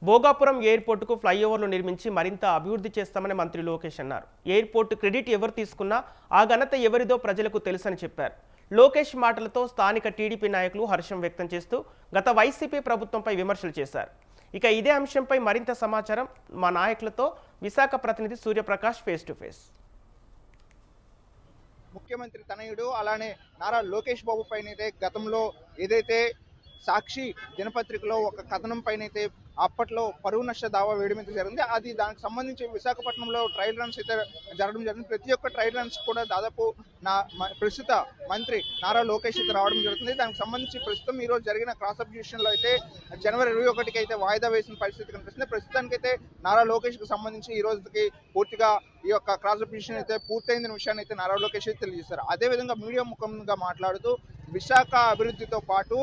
భోగాపురం ఎయిర్పోర్టుకు ఫ్లైఓవర్లు నిర్మించి మరింత అభివృద్ధి చేస్తామని మంత్రి లోకేష్ అన్నారు. ఎయిర్పోర్టు క్రెడిట్ ఎవరు తీసుకున్నా ఆ ఘనత ఎవరిదో ప్రజలకు తెలుసని చెప్పారు. లోకేష్ మాటలతో స్థానిక టీడీపీ నాయకులు హర్షం వ్యక్తం చేస్తూ గత వైసీపీ ప్రభుత్వంపై విమర్శలు చేశారు. ఇక ఇదే అంశంపై మరింత సమాచారం మా నాయకులతో విశాఖ ప్రతినిధి సూర్యప్రకాష్ ఫేస్ టు ఫేస్. ముఖ్యమంత్రి తనయుడు అలానే నారా లోకేష్ బాబు పైన గతంలో ఏదైతే సాక్షి దినపత్రికలో ఒక కథనం పైన అయితే అప్పట్లో పరువు నష్ట దావా వేయడం అయితే జరిగింది. అది దానికి సంబంధించి విశాఖపట్నంలో ట్రయల్ రన్స్ అయితే జరగడం జరిగింది. ప్రతి ఒక్క ట్రయల్ రన్స్ కూడా దాదాపు ప్రస్తుత మంత్రి నారా లోకేష్ అయితే రావడం జరుగుతుంది. దానికి సంబంధించి ప్రస్తుతం ఈ రోజు జరిగిన క్రాస్ అబ్జెక్షన్ లో అయితే జనవరి 21కి అయితే వాయిదా వేసిన పరిస్థితి కనిపిస్తుంది. ప్రస్తుతానికైతే నారా లోకేష్ కు సంబంధించి ఈ రోజుకి పూర్తిగా ఈ యొక్క క్రాస్ అబ్జెక్షన్ అయితే పూర్తయిన విషయాన్ని అయితే నారా లోకేష్ అయితే తెలియజేశారు. అదేవిధంగా మీడియా ముఖంగా మాట్లాడుతూ విశాఖ అభివృద్ధితో పాటు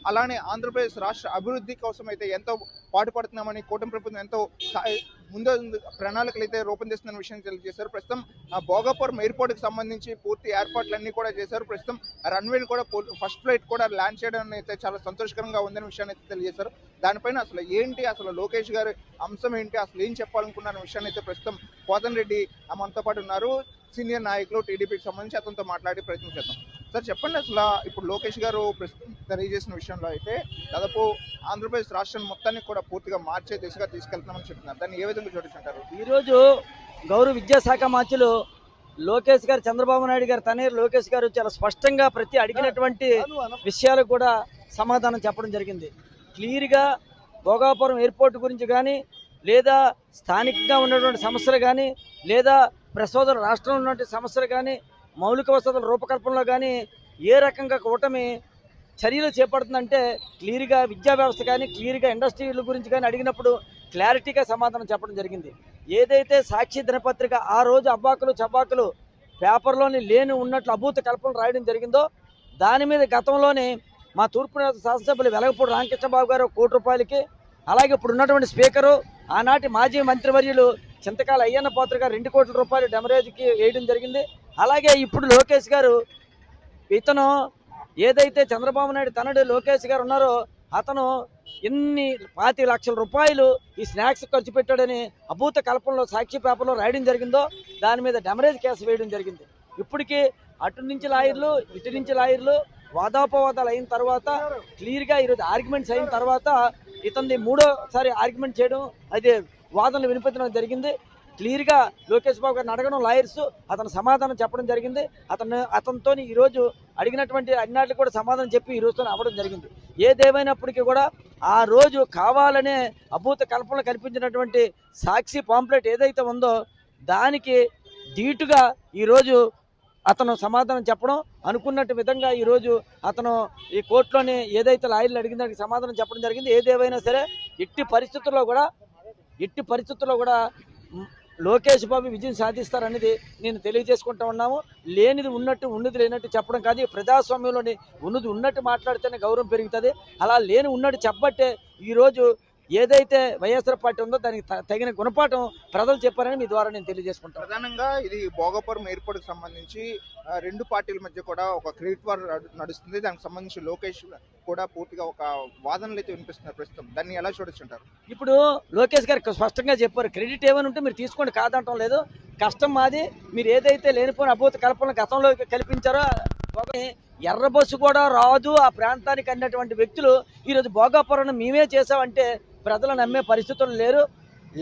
అలానే ఆంధ్రప్రదేశ్ రాష్ట్ర అభివృద్ధి కోసం అయితే ఎంతో పాటుపడుతున్నామని కూటమి ప్రభుత్వం ఎంతో ముందు ప్రణాళికలు అయితే రూపొందిస్తున్న విషయం తెలియజేశారు. ప్రస్తుతం భోగాపురం ఎయిర్పోర్ట్ కి సంబంధించి పూర్తి ఏర్పాట్లన్నీ కూడా చేశారు. ప్రస్తుతం రన్వేలు కూడా ఫస్ట్ ఫ్లైట్ కూడా ల్యాండ్ చేయడం అయితే చాలా సంతోషకరంగా ఉందనే విషయాన్ని అయితే తెలియజేశారు. దానిపైన అసలు ఏంటి, అసలు లోకేష్ గారి అంశం ఏంటి, అసలు ఏం చెప్పాలనుకున్న విషయాన్ని అయితే ప్రస్తుతం కోదన్ రెడ్డి మనతో పాటు ఉన్నారు, సీనియర్ నాయకులు టీడీపీకి సంబంధించి అతనితో మాట్లాడి ప్రయత్నం చేద్దాం. సార్ చెప్పండి, అసలు ఇప్పుడు లోకేష్ గారు ప్రస్తుతం తెలియజేసిన విషయంలో అయితే దాదాపు ఆంధ్రప్రదేశ్ రాష్ట్రాన్ని మొత్తాన్ని కూడా పూర్తిగా మార్చే దిశగా తీసుకెళ్తున్నామని చెప్తున్నారు. దాన్ని ఏ విధంగా చూడొచ్చుంటారు? ఈరోజు గౌరవ విద్యాశాఖ మంత్రులు లోకేష్ గారు, చంద్రబాబు నాయుడు గారు తనే లోకేష్ గారు చాలా స్పష్టంగా ప్రతి అడిగినటువంటి విషయాలు కూడా సమాధానం చెప్పడం జరిగింది. క్లియర్గా భోగాపురం ఎయిర్పోర్ట్ గురించి కానీ, లేదా స్థానికంగా ఉన్నటువంటి సమస్యలు కానీ, లేదా ప్రసోదర రాష్ట్రంలో ఉన్నటువంటి సమస్యలు కానీ, మౌలిక వసతుల రూపకల్పనలో కానీ ఏ రకంగా కూటమి చర్యలు చేపడుతుందంటే క్లియర్గా విద్యా వ్యవస్థ కానీ, క్లియర్గా ఇండస్ట్రీల గురించి కానీ అడిగినప్పుడు క్లారిటీగా సమాధానం చెప్పడం జరిగింది. ఏదైతే సాక్షి దినపత్రిక ఆ రోజు అబ్బాకులు చబ్బాకులు పేపర్లోని లేని ఉన్నట్లు అభూత కల్పనలు రాయడం జరిగిందో దాని మీద గతంలోనే మా తూర్పు శాసనసభ్యులు వెలగపూడి రామకృష్ణబాబు గారు ₹1 అలాగే ఇప్పుడు ఉన్నటువంటి స్పీకరు ఆనాటి మాజీ మంత్రివర్యులు చింతకాల అయ్యన్న పాత్ర గారు ₹2 డెమరేజ్కి వేయడం జరిగింది. అలాగే ఇప్పుడు లోకేష్ గారు, ఇతను ఏదైతే చంద్రబాబు నాయుడు తనడు లోకేష్ గారు ఉన్నారో అతను ఎన్ని 25 లక్షల రూపాయలు ఈ స్నాక్స్ ఖర్చు పెట్టాడని అభూత కల్పనలో సాక్షి పేపర్లో రాయడం జరిగిందో దాని మీద డెమరేజ్ కేసు వేయడం జరిగింది. ఇప్పటికీ అటు నుంచి లాయర్లు ఇటు నుంచి లాయర్లు వాదాపవాదాలు అయిన తర్వాత క్లియర్గా ఈరోజు ఆర్గ్యుమెంట్స్ అయిన తర్వాత ఇతన్ని మూడోసారి ఆర్గ్యుమెంట్ చేయడం, అదే వాదనలు వినిపించడం జరిగింది. క్లియర్గా లోకేష్ బాబు గారిని అడగడం లాయర్స్, అతను సమాధానం చెప్పడం జరిగింది. అతనితో ఈరోజు అడిగినటువంటి అన్నిటికి కూడా సమాధానం చెప్పి ఈ రోజుతో అవ్వడం జరిగింది. ఏదేమైనప్పటికీ కూడా ఆ రోజు కావాలనే అభూత కల్పనలు కల్పించినటువంటి సాక్షి పాంప్లెట్ ఏదైతే ఉందో దానికి ధీటుగా ఈరోజు అతను సమాధానం చెప్పడం, అనుకున్నట్టు విధంగా ఈరోజు అతను ఈ కోర్టులోని ఏదైతే లాయర్లు అడిగిన దానికి సమాధానం చెప్పడం జరిగింది. ఏదేమైనా సరే ఎట్టి పరిస్థితుల్లో కూడా లోకేష్ బాబు విజయం సాధిస్తారనేది నేను తెలియజేసుకుంటా ఉన్నాము. లేనిది ఉన్నట్టు, ఉన్నది లేనట్టు చెప్పడం కాదు. ప్రజాస్వామ్యంలోని ఉన్నది ఉన్నట్టు మాట్లాడితేనే గౌరవం పెరుగుతుంది. అలా లేని ఉన్నట్టు చెప్పబట్టే ఈరోజు ఏదైతే వైఎస్ఆర్ పార్టీ ఉందో దానికి తగిన గుణపాఠం ప్రజలు చెప్పారని మీ ద్వారా నేను తెలియజేసుకుంటాను. ప్రధానంగా ఇది భోగాపురం ఎయిర్పోర్ట్ కి సంబంధించి రెండు పార్టీల మధ్య కూడా ఒక క్రెడిట్ వార్ నడుస్తుంది. దానికి సంబంధించి లోకేష్ కూడా పూర్తిగా ఒక వాదనలు అయితే వినిపిస్తున్నారు. ప్రస్తుతం దాన్ని ఎలా చూడొచ్చుంటారు? ఇప్పుడు లోకేష్ గారు స్పష్టంగా చెప్పారు, క్రెడిట్ ఏమైనా ఉంటే మీరు తీసుకోండి, కాదంటం లేదు, కష్టం మాది. మీరు ఏదైతే లేనిపోయిన అభూత కల్పన గతంలో కల్పించారో ఎర్ర బస్సు కూడా రాదు ఆ ప్రాంతానికి అన్నటువంటి వ్యక్తులు ఈరోజు భోగాపురం మేమే చేసామంటే ప్రజలు నమ్మే పరిస్థితులు లేరు.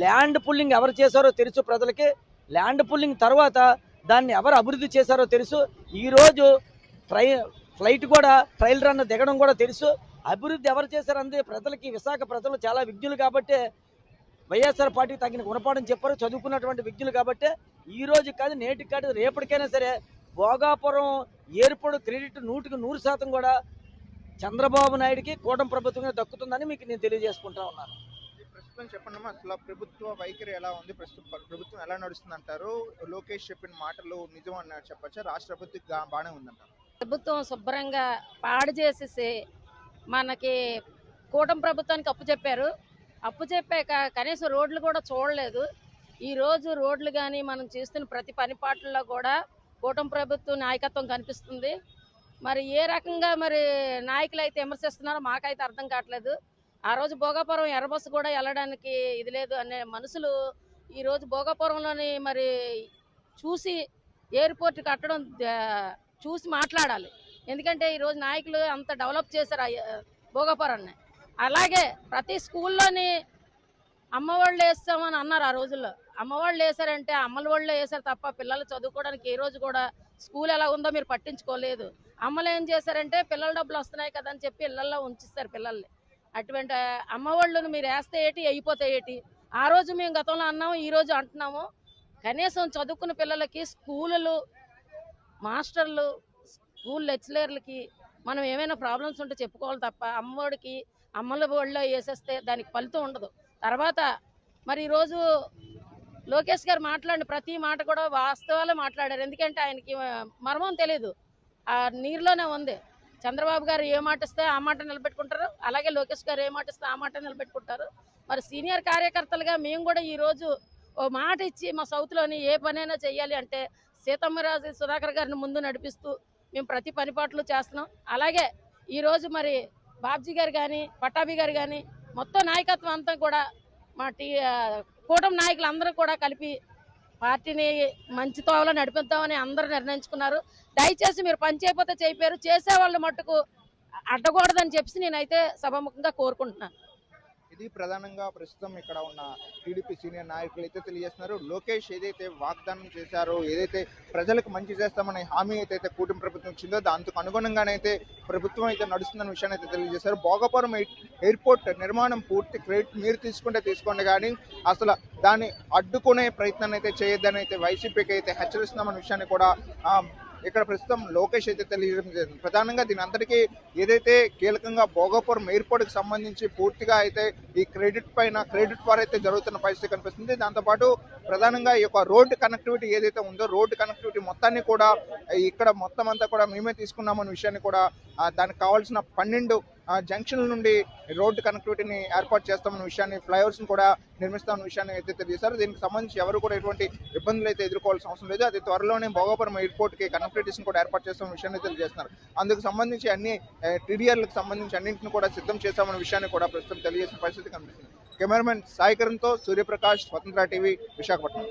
ల్యాండ్ పుల్లింగ్ ఎవరు చేశారో తెలుసు ప్రజలకి. ల్యాండ్ పుల్లింగ్ తర్వాత దాన్ని ఎవరు అభివృద్ధి చేశారో తెలుసు. ఈరోజు ఫ్లైట్ కూడా ట్రయల్ రన్ దిగడం కూడా తెలుసు. అభివృద్ధి ఎవరు చేశారన్నది ప్రజలకి, విశాఖ ప్రజలు చాలా విజ్ఞులు కాబట్టి వైఎస్ఆర్ పార్టీకి తగిన గుణపాఠం చెప్పారు, చదువుకున్నటువంటి విజ్ఞులు కాబట్టి ఈ రోజు కాదు, నేటికి కాదు, రేపటికైనా సరే భోగాపురం ఎయిర్పోర్ట్ క్రెడిట్ 100% కూడా చంద్రబాబు నాయుడికి కూటమి ప్రభుత్వంగా దక్కుతుందని మీకు నేను తెలియజేసుకుంటా ఉన్నాను. ప్రస్తుతం చెప్పండి, అసలు ప్రభుత్వ వైఖరి ఎలా ఉంది, ప్రస్తుతం ప్రభుత్వం ఎలా నడుస్తుంది అంటారు? లోకేష్ చెప్పిన మాటలు నిజం అన్నారు చెప్పచ్చా? రాష్ట్ర ప్రభుత్వం బాగానే ఉందంటారు? ప్రభుత్వం శుభ్రంగా పాడు చేసేసి మనకి కూటమి ప్రభుత్వానికి అప్పు చెప్పారు. అప్పు చెప్పాక కనీసం రోడ్లు కూడా చూడలేదు. ఈరోజు రోడ్లు కానీ మనం చేస్తున్న ప్రతి పనిపాట్లలో కూడా కూటమి ప్రభుత్వం నాయకత్వం కనిపిస్తుంది. మరి ఏ రకంగా మరి నాయకులు అయితే విమర్శిస్తున్నారో మాకైతే అర్థం కావట్లేదు. ఆ రోజు భోగాపురం ఎర్రబస్సు కూడా వెళ్ళడానికి ఇది లేదు అనే మనుషులు ఈ రోజు భోగాపురంలోని మరి చూసి ఎయిర్పోర్ట్ కట్టడం చూసి మాట్లాడాలి. ఎందుకంటే ఈరోజు నాయకులు అంత డెవలప్ చేశారు భోగాపురాన్ని. అలాగే ప్రతి స్కూల్లోని అమ్మఒళ్ళు వేస్తామని అన్నారు. ఆ రోజుల్లో అమ్మఒళ్ళు వేశారంటే అమ్మల వాళ్ళు వేశారు తప్ప పిల్లలు చదువుకోవడానికి ఏ రోజు కూడా స్కూల్ ఎలా ఉందో మీరు పట్టించుకోలేదు. అమ్మలు ఏం చేశారంటే పిల్లల డబ్బులు వస్తున్నాయి కదా అని చెప్పి ఇళ్లలో ఉంచిస్తారు పిల్లల్ని. అటువంటి అమ్మఒళ్ళను మీరు వేస్తే ఏటి అయిపోతే ఏటి. ఆ రోజు మేము గతంలో అన్నాము, ఈ రోజు అంటున్నాము. కనీసం చదువుకున్న పిల్లలకి స్కూళ్ళు, మాస్టర్లు, స్కూల్ లెక్చరర్లకి మనం ఏమైనా ప్రాబ్లమ్స్ ఉంటే చెప్పుకోవాలి తప్ప అమ్మఒడికి అమ్మల ఒళ్ళో వేసేస్తే దానికి ఫలితం ఉండదు. తర్వాత మరి ఈరోజు లోకేష్ గారు మాట్లాడిన ప్రతి మాట కూడా వాస్తవాలే మాట్లాడారు. ఎందుకంటే ఆయనకి మర్మం తెలియదు, ఆ నీరులోనే ఉంది. చంద్రబాబు గారు ఏ మాట ఇస్తే ఆ మాట నిలబెట్టుకుంటారు, అలాగే లోకేష్ గారు ఏ మాట ఇస్తే ఆ మాట నిలబెట్టుకుంటారు. మరి సీనియర్ కార్యకర్తలుగా మేము కూడా ఈరోజు ఓ మాట ఇచ్చి మా సౌత్లోని ఏ పనైనా చెయ్యాలి అంటే సీతమ్మరాజు సుధాకర్ గారిని ముందు నడిపిస్తూ మేము ప్రతి పనిపాట్లు చేస్తున్నాం. అలాగే ఈరోజు మరి బాబ్జీ గారు కానీ పట్టాభి గారు కానీ మొత్తం నాయకత్వం అంతా కూడా మా కూటమి నాయకులు అందరూ కూడా కలిపి పార్టీని మంచి తోవలో నడిపిద్దామని అందరూ నిర్ణయించుకున్నారు. దయచేసి మీరు పని చేయకపోతే చేయిపోయారు, చేసేవాళ్ళు మట్టుకు అడ్డకూడదని చెప్పి నేనైతే సభాముఖంగా కోరుకుంటున్నాను. ఇది ప్రధానంగా ప్రస్తుతం ఇక్కడ ఉన్న టీడీపీ సీనియర్ నాయకులు అయితే తెలియజేస్తున్నారు. లోకేష్ ఏదైతే వాగ్దానం చేశారో, ఏదైతే ప్రజలకు మంచి చేస్తామనే హామీ అయితే కూటమి ప్రభుత్వం ఇచ్చిందో దాంతో అనుగుణంగానైతే ప్రభుత్వం అయితే నడుస్తుందన్న విషయాన్ని అయితే తెలియజేశారు. భోగాపురం ఎయిర్పోర్ట్ నిర్మాణం పూర్తి క్రెడిట్ మీరు తీసుకుంటే తీసుకోండి, కానీ అసలు దాన్ని అడ్డుకునే ప్రయత్నాన్ని అయితే చేయొద్దని అయితే వైసీపీకి అయితే హెచ్చరిస్తున్నామన్న విషయాన్ని కూడా ఇక్కడ ప్రస్తుతం లోకేష్ అయితే తెలియజేయడం జరిగింది. ప్రధానంగా దీని అందరికీ ఏదైతే కీలకంగా భోగాపురం ఎయిర్పోర్ట్కి సంబంధించి పూర్తిగా అయితే ఈ క్రెడిట్ వార్ అయితే జరుగుతున్న పరిస్థితి కనిపిస్తుంది. దాంతోపాటు ప్రధానంగా ఈ యొక్క రోడ్డు కనెక్టివిటీ ఏదైతే ఉందో రోడ్డు కనెక్టివిటీ మొత్తాన్ని కూడా ఇక్కడ మొత్తం అంతా కూడా మేమే తీసుకున్నామన్న విషయాన్ని కూడా దానికి కావాల్సిన 12 జంక్షన్ల నుండి రోడ్డు కనెక్టివిటీని ఏర్పాటు చేస్తామన్న విషయాన్ని, ఫ్లైఓవర్స్ని కూడా నిర్మిస్తామన్న విషయాన్ని అయితే తెలియజేశారు. దీనికి సంబంధించి ఎవరు కూడా ఎటువంటి ఇబ్బందులు అయితే ఎదుర్కోవాల్సిన అవసరం లేదు. అది త్వరలోనే భోగాపురం ఎయిర్పోర్ట్కి కనెక్టివిటీస్ని కూడా ఏర్పాటు చేస్తామన్న విషయాన్ని తెలియజేస్తున్నారు. అందుకు సంబంధించి అన్ని టీడీఆర్లకు సంబంధించి అన్నింటిని కూడా సిద్ధం చేస్తామన్న విషయాన్ని కూడా ప్రస్తుతం తెలియజేసిన పరిస్థితి కనిపిస్తుంది. కెమెరామెన్ సాయికరణ్తో సూర్యప్రకాష్, స్వతంత్ర టీవీ, విశాఖపట్నం.